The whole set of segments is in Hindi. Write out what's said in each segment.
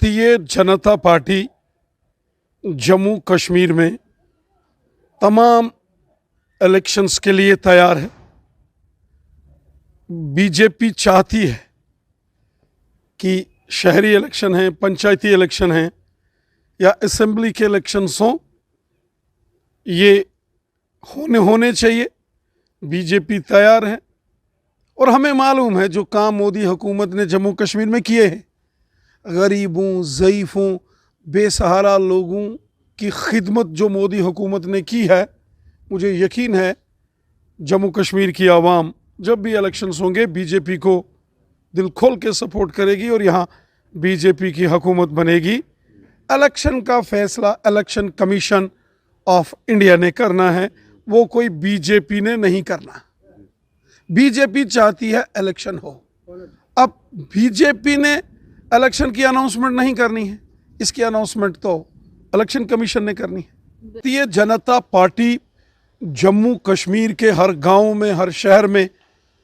भारतीय जनता पार्टी जम्मू कश्मीर में तमाम इलेक्शंस के लिए तैयार है। बीजेपी चाहती है कि शहरी इलेक्शन हैं, पंचायती इलेक्शन हैं या असेंबली के इलेक्शंस हों, ये होने चाहिए। बीजेपी तैयार है और हमें मालूम है जो काम मोदी हुकूमत ने जम्मू कश्मीर में किए हैं, गरीबों, ज़ईफ़ों, बेसहारा लोगों की खिदमत जो मोदी हुकूमत ने की है, मुझे यकीन है जम्मू कश्मीर की आवाम जब भी इलेक्शंस होंगे बीजेपी को दिल खोल के सपोर्ट करेगी और यहाँ बीजेपी की हुकूमत बनेगी। इलेक्शन का फैसला इलेक्शन कमीशन ऑफ इंडिया ने करना है, वो कोई बीजेपी ने नहीं करना। बीजेपी चाहती है इलेक्शन हो। अब बीजेपी ने इलेक्शन की अनाउंसमेंट नहीं करनी है, इसकी अनाउंसमेंट तो इलेक्शन कमीशन ने करनी है। भारतीय जनता पार्टी जम्मू कश्मीर के हर गांव में, हर शहर में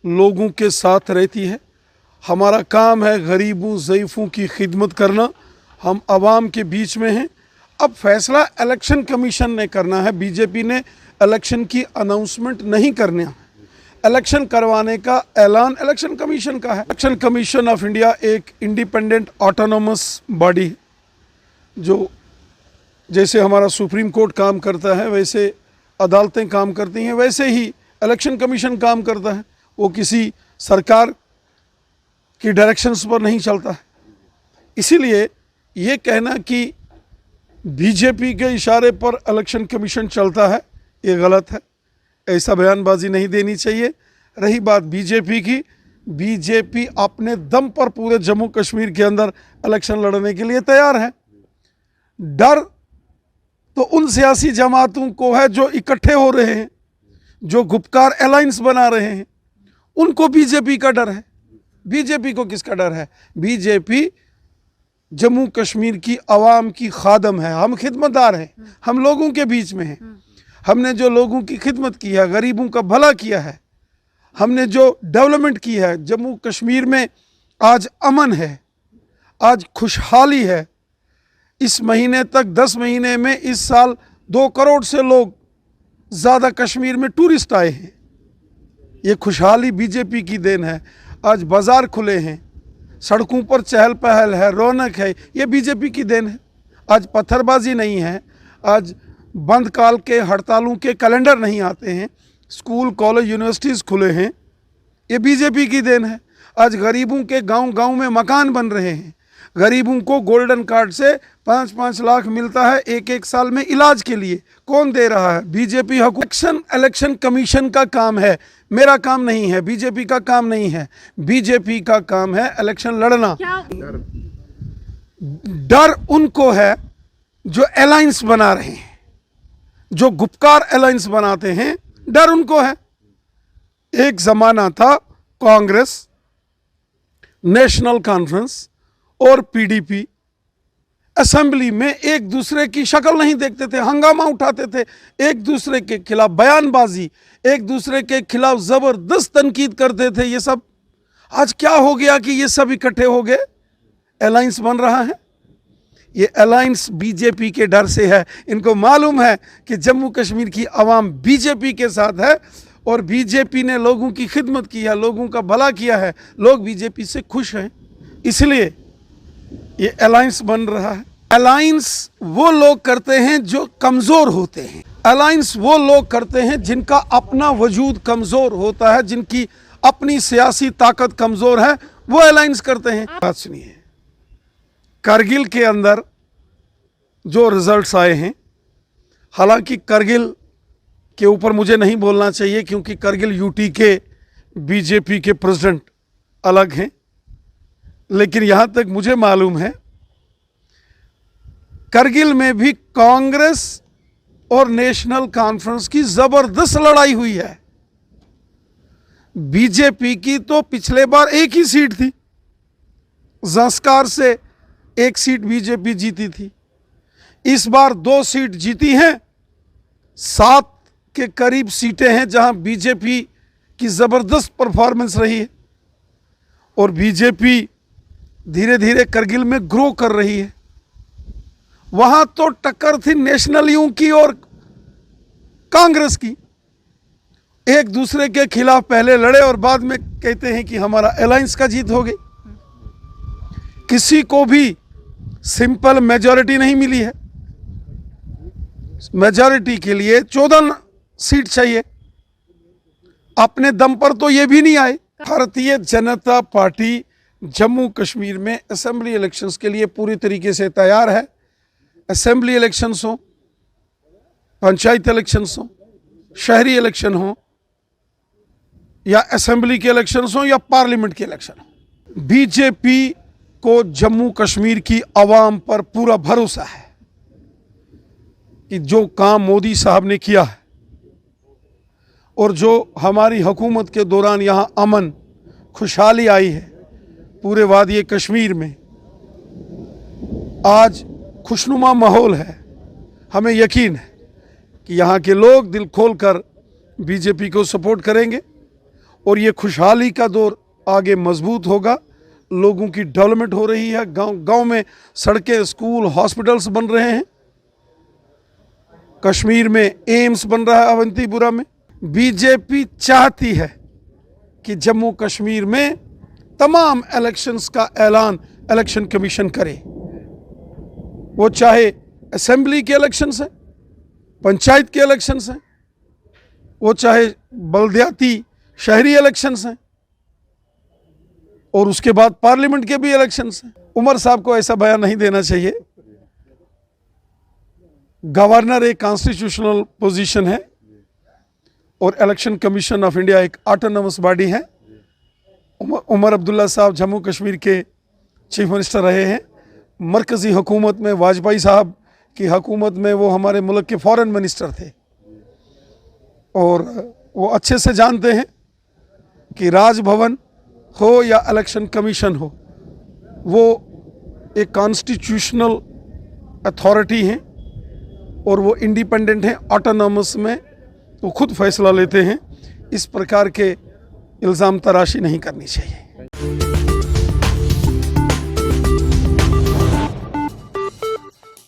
लोगों के साथ रहती है। हमारा काम है गरीबों, ज़ईफ़ों की खिदमत करना। हम आवाम के बीच में हैं। अब फैसला इलेक्शन कमीशन ने करना है। बीजेपी ने इलेक्शन की अनाउंसमेंट नहीं करना है। इलेक्शन करवाने का ऐलान इलेक्शन कमीशन का है। इलेक्शन कमीशन ऑफ इंडिया एक इंडिपेंडेंट ऑटोनोमस बॉडी है, जो जैसे हमारा सुप्रीम कोर्ट काम करता है, वैसे अदालतें काम करती हैं, वैसे ही इलेक्शन कमीशन काम करता है। वो किसी सरकार की डायरेक्शंस पर नहीं चलता है। इसीलिए ये कहना कि बीजेपी के इशारे पर इलेक्शन कमीशन चलता है, ये गलत है। ऐसा बयानबाजी नहीं देनी चाहिए। रही बात बीजेपी की, बीजेपी अपने दम पर पूरे जम्मू कश्मीर के अंदर इलेक्शन लड़ने के लिए तैयार है। डर तो उन सियासी जमातों को है जो इकट्ठे हो रहे हैं, जो गुपकार अलायंस बना रहे हैं, उनको बीजेपी का डर है। बीजेपी को किसका डर है? बीजेपी जम्मू कश्मीर की आवाम की खादम है। हम खिदमतदार हैं, हम लोगों के बीच में हैं। हमने जो लोगों की खिदमत की है, गरीबों का भला किया है, हमने जो डेवलपमेंट की है, जम्मू कश्मीर में आज अमन है, आज खुशहाली है। इस महीने तक 10 महीने में इस साल 2 करोड़ से लोग ज़्यादा कश्मीर में टूरिस्ट आए हैं। ये खुशहाली बीजेपी की देन है। आज बाज़ार खुले हैं, सड़कों पर चहल पहल है, रौनक है, ये बीजेपी की देन है। आज पत्थरबाजी नहीं है, आज बंद काल के हड़तालों के कैलेंडर नहीं आते हैं, स्कूल कॉलेज यूनिवर्सिटीज़ खुले हैं, ये बीजेपी की देन है। आज गरीबों के गांव-गांव में मकान बन रहे हैं। गरीबों को गोल्डन कार्ड से 5-5 लाख मिलता है एक साल में इलाज के लिए। कौन दे रहा है? बीजेपी। इलेक्शन कमीशन का काम है, मेरा काम नहीं है, बीजेपी का काम नहीं है। बीजेपी का काम है इलेक्शन लड़ना। डर उनको है जो अलायंस बना रहे हैं, जो गुपकार अलायंस बनाते हैं, डर उनको है। एक जमाना था कांग्रेस, नेशनल कॉन्फ्रेंस और पीडीपी असेंबली में एक दूसरे की शक्ल नहीं देखते थे, हंगामा उठाते थे, एक दूसरे के खिलाफ बयानबाजी, एक दूसरे के खिलाफ जबरदस्त तनकीद करते थे। ये सब आज क्या हो गया कि ये सब इकट्ठे हो गए, अलायंस बन रहा है। ये अलायंस बीजेपी के डर से है। इनको मालूम है कि जम्मू कश्मीर की आवाम बीजेपी के साथ है और बीजेपी ने लोगों की खिदमत की है, लोगों का भला किया है, लोग बीजेपी से खुश हैं, इसलिए ये अलायंस बन रहा है। अलायंस वो लोग करते हैं जो कमज़ोर होते हैं। अलायंस वो लोग करते हैं जिनका अपना वजूद कमज़ोर होता है, जिनकी अपनी सियासी ताकत कमज़ोर है, वो अलायंस करते हैं। बात सुनिए, करगिल के अंदर जो रिजल्ट्स आए हैं, हालांकि करगिल के ऊपर मुझे नहीं बोलना चाहिए क्योंकि करगिल यूटी के बीजेपी के प्रेसिडेंट अलग हैं, लेकिन यहाँ तक मुझे मालूम है करगिल में भी कांग्रेस और नेशनल कॉन्फ्रेंस की ज़बरदस्त लड़ाई हुई है। बीजेपी की तो पिछले बार एक ही सीट थी, ज़ंस्कार से 1 सीट बीजेपी जीती थी। इस बार 2 सीट जीती हैं, 7 के करीब सीटें हैं जहां बीजेपी की ज़बरदस्त परफॉर्मेंस रही है और बीजेपी धीरे धीरे करगिल में ग्रो कर रही है। वहां तो टक्कर थी नेशनल यू की और कांग्रेस की, एक दूसरे के खिलाफ पहले लड़े और बाद में कहते हैं कि हमारा अलायंस का जीत हो गई। किसी को भी सिंपल मेजॉरिटी नहीं मिली है। मेजॉरिटी के लिए 14 सीट चाहिए, अपने दम पर तो ये भी नहीं आए। भारतीय जनता पार्टी जम्मू कश्मीर में असेंबली इलेक्शंस के लिए पूरी तरीके से तैयार है। असेंबली इलेक्शंस हो, पंचायत इलेक्शंस हो, शहरी इलेक्शन हो, या असेंबली के इलेक्शंस हो या पार्लियामेंट के इलेक्शन हो, बीजेपी को जम्मू कश्मीर की आवाम पर पूरा भरोसा है कि जो काम मोदी साहब ने किया है और जो हमारी हुकूमत के दौरान यहाँ अमन खुशहाली आई है पूरे वादी कश्मीर में, आज खुशनुमा माहौल है। हमें यकीन है कि यहाँ के लोग दिल खोलकर बीजेपी को सपोर्ट करेंगे और ये खुशहाली का दौर आगे मजबूत होगा। लोगों की डेवलपमेंट हो रही है, गांव में सड़कें, स्कूल, हॉस्पिटल्स बन रहे हैं। कश्मीर में एम्स बन रहा है अवंतीपुरा में। बीजेपी चाहती है कि जम्मू कश्मीर में तमाम इलेक्शंस का ऐलान इलेक्शन कमीशन करे, वो चाहे असेंबली के इलेक्शंस हैं, पंचायत के इलेक्शंस हैं, वो चाहे बलदियाती शहरी इलेक्शंस हैं और उसके बाद पार्लियामेंट के भी इलेक्शंस हैं। उमर साहब को ऐसा बयान नहीं देना चाहिए। गवर्नर एक कॉन्स्टिट्यूशनल पोजीशन है और इलेक्शन कमीशन ऑफ इंडिया एक ऑटोनमस बॉडी है। उमर अब्दुल्ला साहब जम्मू कश्मीर के चीफ मिनिस्टर रहे हैं। मरकज़ी हुकूमत में वाजपेयी साहब की हुकूमत में वो हमारे मुल्क के फॉरेन मिनिस्टर थे और वो अच्छे से जानते हैं कि राजभवन हो या इलेक्शन कमीशन हो, वो एक कॉन्स्टिट्यूशनल अथॉरिटी हैं और वो इंडिपेंडेंट हैं, ऑटोनॉमस में वो खुद फैसला लेते हैं। इस प्रकार के इल्ज़ाम तराशी नहीं करनी चाहिए।